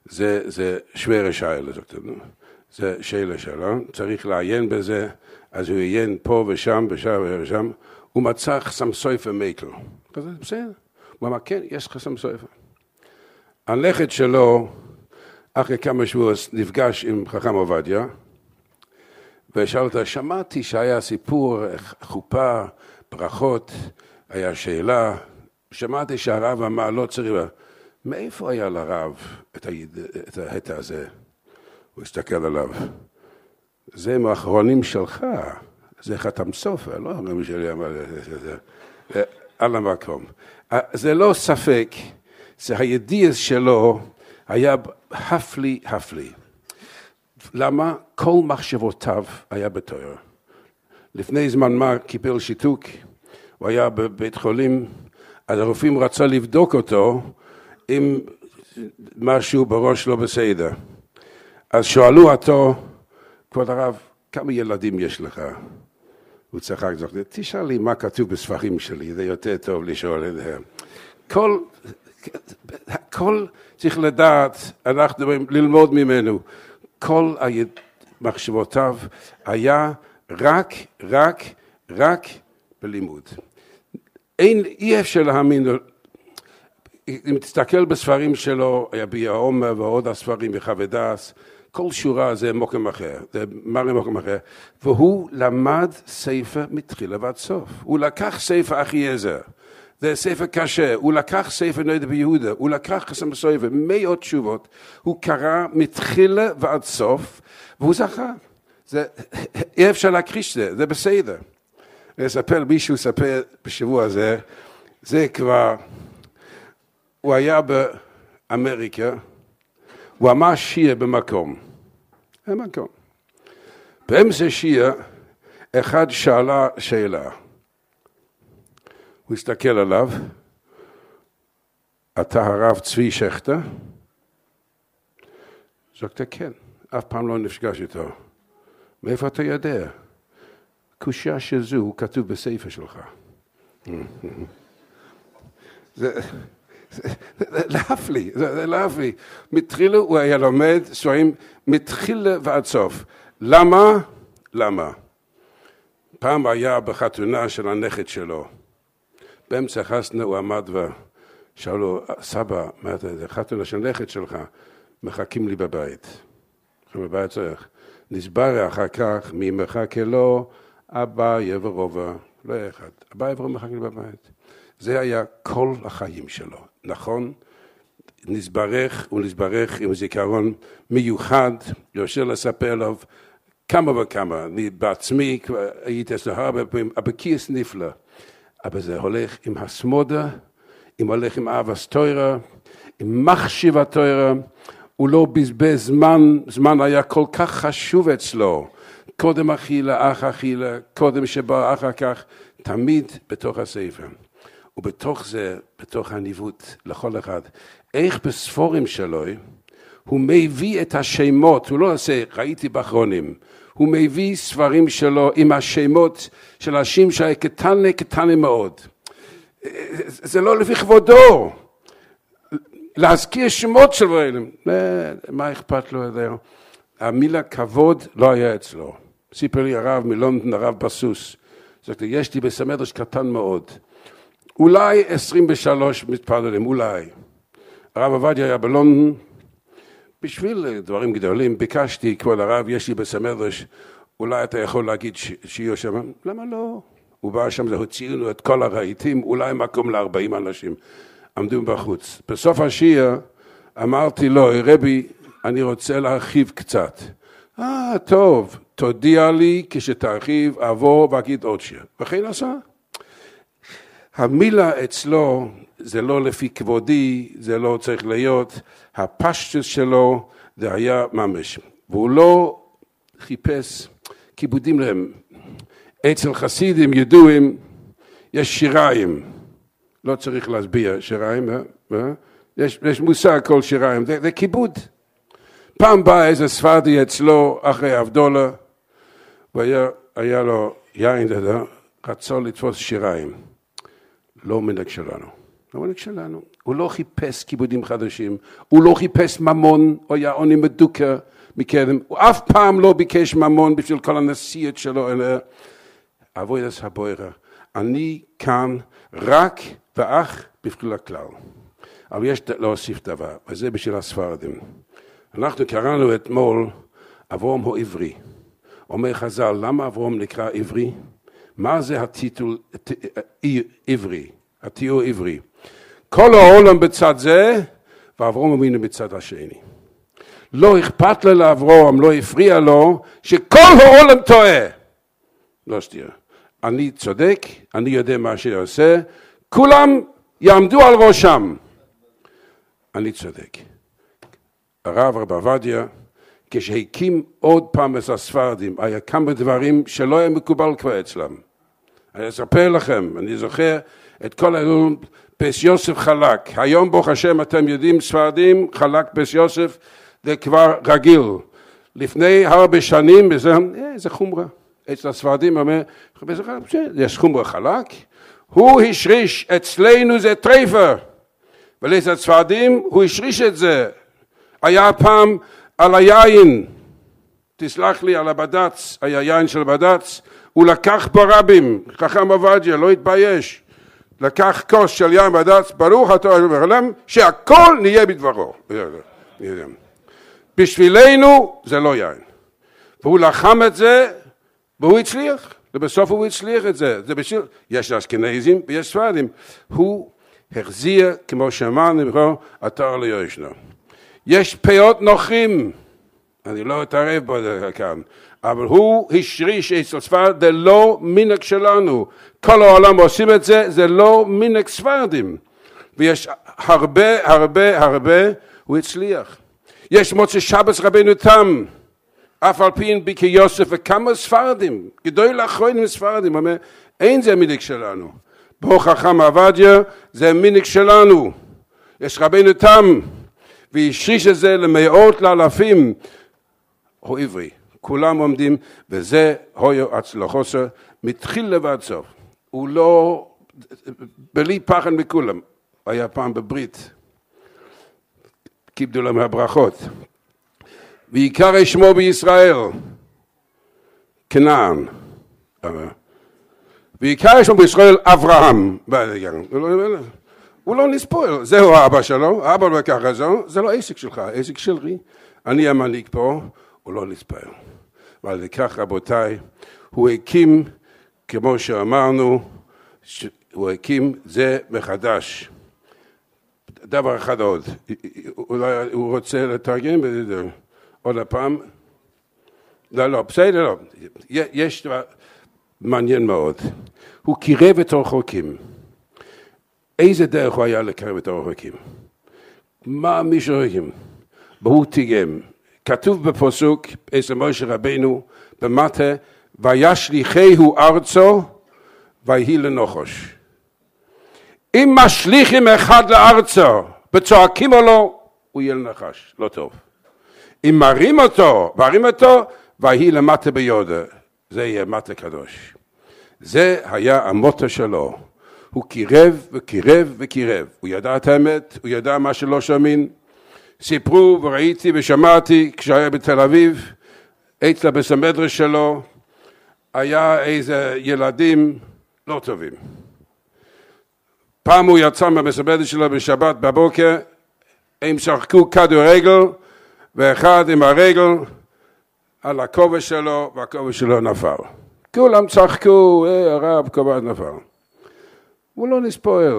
זה שוורה שאלה, זה שאלה שלה. צריך לעיין בזה, אז הוא עיין פה ושם, ושם ושם. הוא מצא חסם סופר מיתל. כזה, בסדר. הוא אמר, כן, יש חסם סופר. הנכד שלו, אחרי כמה שבועות נפגש עם חכם עובדיה, ושאל אותה, שמעתי שהיה סיפור, חופה, ברכות, היה שאלה, שמעתי שהרב אמר, לא צריך, מאיפה היה לרב את ההטה הזה? הוא הסתכל עליו, זה מהאחרונים שלך, זה חתם סופר, לא הרב שלי אמר, על המקום. זה לא ספק, זה הידיעה שלו, היה הפלי. למה? כל מחשבותיו היה בתורה. לפני זמן מה קיבל שיתוק, הוא היה בבית חולים, אז הרופאים רצה לבדוק אותו, אם משהו בראש לא בסדר. אז שאלו אותו, כבוד הרב, כמה ילדים יש לך? הוא צחק, תשאל לי מה כתוב בספרים שלי, זה יותר טוב לשאול את זה. הכל צריך לדעת, אנחנו ללמוד ממנו. כל מחשבותיו היה רק בלימוד. אי אפשר להאמין, אם תסתכל בספרים שלו, יביע עומר ועוד הספרים בחוודס, כל שורה זה מוקם אחר, זה מראה מוקם אחר, והוא למד ספר מתחילה ועד סוף. הוא לקח ספר אחיעזר, זה ספר קשה, הוא לקח ספר נדע ביהודה, הוא לקח חסם סופר, מאות תשובות, הוא קרא מתחילה ועד סוף, והוא זכה. אי אפשר להכחיש זה בסדר. אני אספר, מישהו אספר בשבוע הזה, זה כבר, הוא היה באמריקה, הוא אמר שיר במקום. באמצע שיר, אחד שאלה שאלה. הוא הסתכל עליו, אתה הרב צבי שכטר? זוגת כן, אף פעם לא נפגש איתו. מאיפה אתה יודע? קושיה שזו כתוב בספר שלך. זה להפליא. מתחילה הוא היה לומד ספרים, מתחילה ועד סוף. למה? פעם היה בחתונה של הנכד שלו. באמצע חסנה הוא עמד ושאל לו, סבא, מה זה חתונה של נכד שלך? מחכים לי בבית. בבית צריך. נסבר אחר כך, מי מחכה לו? אביי ורובע, לא אחד. אביי ורובע מחכה לי בבית. זה היה כל החיים שלו, נכון? נסברך עם זיכרון מיוחד, יושב לספר לו כמה וכמה. אני בעצמי הייתי אצלו הרבה פעמים, הבקיס נפלא. אבל זה הולך עם הסמודה, הולך עם אהבת תורה, עם מחשיב התורה. הוא לא בזבז זמן היה כל כך חשוב אצלו. קודם אכילה, אח אכילה, קודם שבא אחר כך, תמיד בתוך הספר. ובתוך זה, בתוך הניווט לכל אחד. איך בספורים שלו, הוא מביא את השמות, הוא לא עושה, ראיתי באחרונים, הוא מביא ספרים שלו עם השמות של אנשים שהיה קטן מאוד. זה לא לפי כבודו. להזכיר שמות של דברים. מה אכפת לו? המילה כבוד לא היה אצלו. סיפר לי הרב מלונדון, הרב בסוס. יש לי בסמדרש קטן מאוד. אולי 23 מתפללים, אולי. הרב עובדיה היה בלונדון. בשביל דברים גדולים, ביקשתי, כבוד הרב, יש לי בסמדרש, אולי אתה יכול להגיד שיהיו שם. למה לא? הוא בא שם, הוציאנו את כל הרהיטים, אולי מקום ל40 אנשים. עמדו בחוץ. בסוף השיר אמרתי לו, רבי, אני רוצה להרחיב קצת. טוב, תודיע לי כשתרחיב, אבוא ואגיד עוד שיר. וכן עשה. המילה אצלו זה לא לפי כבודי, זה לא צריך להיות. הפשטוס שלו זה היה ממש. והוא לא חיפש כיבודים להם. אצל חסידים ידועים יש שיריים. לא צריך להסביר שיריים. יש מושג כל שיריים. זה כיבוד. פעם בא איזה ספרדי אצלו אחרי אבדולה. והיה לו יין דדה. רצה לתפוס שיריים. לא מנהג שלנו. לא מנהג שלנו. הוא לא חיפש כיבודים חדשים. הוא לא חיפש ממון. הוא היה עוני מדוקה מקדם. הוא אף פעם לא ביקש ממון בשביל כל הנשיאות שלו. אלא עבודת הבוירה. אני כאן רק ואך בפני הכלל. אבל יש להוסיף דבר. וזה בשביל הספרדים. אנחנו קראנו אתמול אברהם הוא עברי. אומר חז"ל, למה אברהם נקרא עברי? מה זה הטיטול עברי? התיאור עברי. כל העולם בצד זה, ואברהם אבינו בצד השני. לא אכפת לו לאברהם, לא הפריע לו, שכל העולם טועה. לא סתיר. אני צודק, אני יודע מה שאני עושה, כולם יעמדו על ראשם. אני צודק. הרב עובדיה, כשהקים עוד פעם את הספרדים, היה כמה דברים שלא היה מקובל כבר אצלם. אני אספר לכם, אני זוכר את כל העולם, פס יוסף חלק. היום ברוך השם אתם יודעים ספרדים, חלק פס יוסף, זה כבר רגיל. לפני הרבה שנים, זה חומרה. אצל הספרדים אומר, יש חומרה חלק, הוא השריש, אצלנו זה טרייפר. ולאצל הספרדים הוא השריש את זה. היה פעם על היין, תסלח לי, על הבד"ץ, היה יין של בד"ץ, הוא לקח ברבים, חכם עובדיה, לא התבייש, לקח כוס של יין בד"ץ, ברוך אתה ובעולם, שהכל נהיה בדברו. בשבילנו זה לא יין. והוא לחם את זה, והוא הצליח. ובסוף הוא הצליח את זה. זה בשביל, יש אשכנזים ויש ספרדים. הוא החזיר, כמו שאמרנו, התואר ליושנו. יש פאות נוחים, אני לא אתערב בו כאן, אבל הוא השריש אצל ספרד, זה לא מנהג שלנו. כל העולם עושים את זה, זה לא מנהג ספרדים. ויש הרבה, הוא הצליח. יש מוצאי שבת רבנו תם, אף על פי ביקי יוסף וכמה ספרדים, גדול האחרונים ספרדים, אומר, אין זה מנהג שלנו. ברוך חכם עובדיה, זה מנהג שלנו. יש רבנו תם, והשריש את זה למאות לאלפים. הוא עברי, כולם עומדים, וזה הויו הצלחוסו, מתחיל לבד סוף. הוא לא, בלי פחד מכולם, היה פעם בברית, כיבדו להם הברכות. ויקרא שמו בישראל, כנען. ויקרא שמו בישראל אברהם. הוא לא נספויל, זהו האבא שלו, האבא לא ככה זו, זה לא עסק שלך, עסק שלי. אני המנהיג פה, הוא לא נספויל. אבל לכך רבותיי, הוא הקים, כמו שאמרנו, הוא הקים זה מחדש. דבר אחד עוד, הוא רוצה לתרגם עוד הפעם, לא, בסדר, לא, יש דבר מעניין מאוד, הוא קירב את הרחוקים. איזה דרך הוא היה לקרב את הרחוקים? מה מישהו הקים? והוא תיגם. כתוב בפסוק, אצל משה רבינו, במטה, וישליחהו ארצו, ויהי לנחש. אם משליכים אחד לארצו, וצועקים לו, הוא יהיה לנחש, לא טוב. אם מרים אותו, ויהי למטה ביודה, זה יהיה מטה קדוש. זה היה המוטו שלו. הוא קירב. הוא ידע את האמת, הוא ידע מה שלא שומעים. סיפרו וראיתי ושמעתי, כשהיה בתל אביב, אצל בסמדרש שלו, היה איזה ילדים לא טובים. פעם הוא יצא מהמסמדרש שלו בשבת בבוקר, הם שחקו כדורגל, ואחד עם הרגל על הכובע שלו, והכובע שלו נפל. כולם צחקו, הרב, כובע נפל. הוא לא נספויל.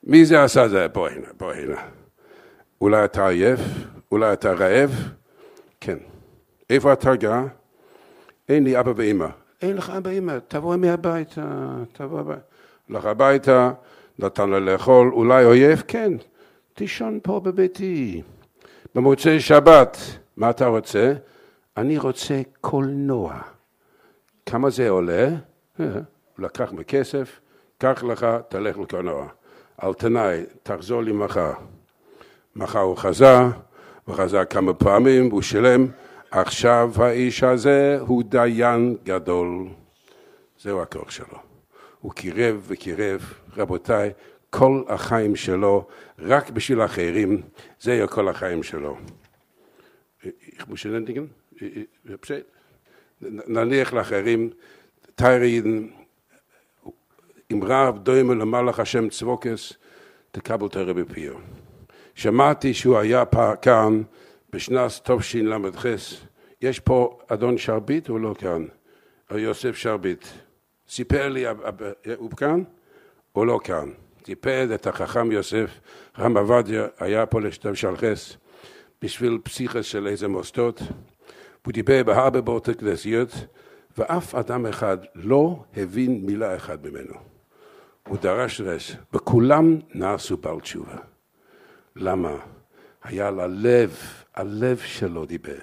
מי זה עשה זה? בוא הנה. אולי אתה עייף? אולי אתה רעב? כן. איפה אתה גר? אין לי אבא ואמא. אין לך אבא ואמא, תבוא מהביתה, לך הביתה, נתן לה לאכול, אולי אויב? כן. תישון פה בביתי. במוצאי שבת, מה אתה רוצה? אני רוצה קולנוע. כמה זה עולה? הוא לקח מכסף, קח לך, תלך לקולנוע. על תנאי, תחזור לי מחר. מחר הוא חזר כמה פעמים, הוא שילם. עכשיו האיש הזה הוא דיין גדול. זהו הכוח שלו. הוא קירב, רבותיי, כל החיים שלו, רק בשביל האחרים, זה יהיה כל החיים שלו. איך מושלנדיגן? נניח לאחרים, תיירין, אם רב דוימה למלך השם צבוקס, תקבל תראה בפיו. שמעתי שהוא היה כאן בשנת תופשין למדחס. יש פה אדון שרביט, הוא לא כאן. יוסף שרביט. סיפר לי, הוא כאן? הוא לא כאן. סיפר את החכם יוסף, חכם עובדיה, היה פה לשתף שלחס, בשביל פסיכס של איזה מוסדות. הוא דיבר בהרבה באותו כנסיות, ואף אדם אחד לא הבין מילה אחת ממנו. הוא דרש רש, וכולם נעשו בעל תשובה. למה? היה ללב, הלב שלו דיבר.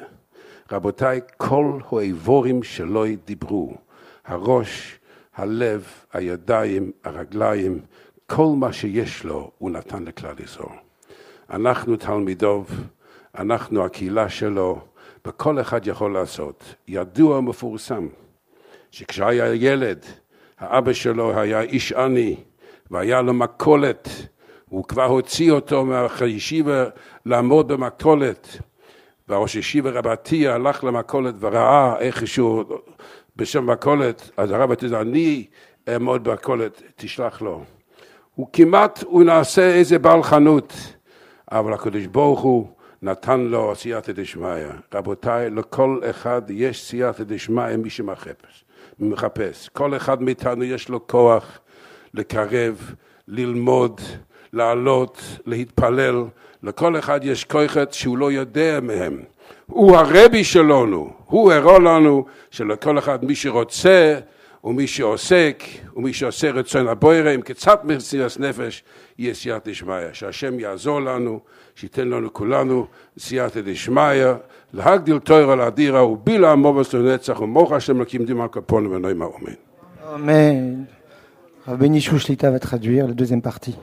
רבותיי, כל האיבורים שלו דיברו. הראש, הלב, הידיים, הרגליים, כל מה שיש לו הוא נתן לכלל ישראל. אנחנו תלמידו, אנחנו הקהילה שלו, וכל אחד יכול לעשות. ידוע ומפורסם, שכשהיה ילד, האבא שלו היה איש עני, והיה לו מכולת, הוא כבר הוציא אותו מהישיבה לעמוד במכולת, והראש ישיבה רבתי הלך למכולת וראה איכשהו בשם מכולת, אז הרב אמר, אני אעמוד במכולת, תשלח לו. הוא נעשה איזה בעל חנות, אבל הקדוש ברוך הוא נתן לו סייעתא דשמיא. רבותיי, לכל אחד יש סייעתא דשמיא מי שמחפש. מחפש. כל אחד מאיתנו יש לו כוח לקרב, ללמוד, לעלות, להתפלל. לכל אחד יש כוחת שהוא לא יודע מהם. הוא הרבי שלנו, הוא הראה לנו שלכל אחד מי שרוצה ומי שעוסק ומי שעושה רצון הבורא עם קצת מסירת נפש יהיה סייעתא דשמיא. שהשם יעזור לנו, שייתן לנו כולנו סייעתא דשמיא, להגדיל תורה לאדירה ובילה מובס לנצח ומוך השם להקים דימה כפון ונאמר אמן. Amen. Rav Bénichou Shlita va traduire la deuxième partie.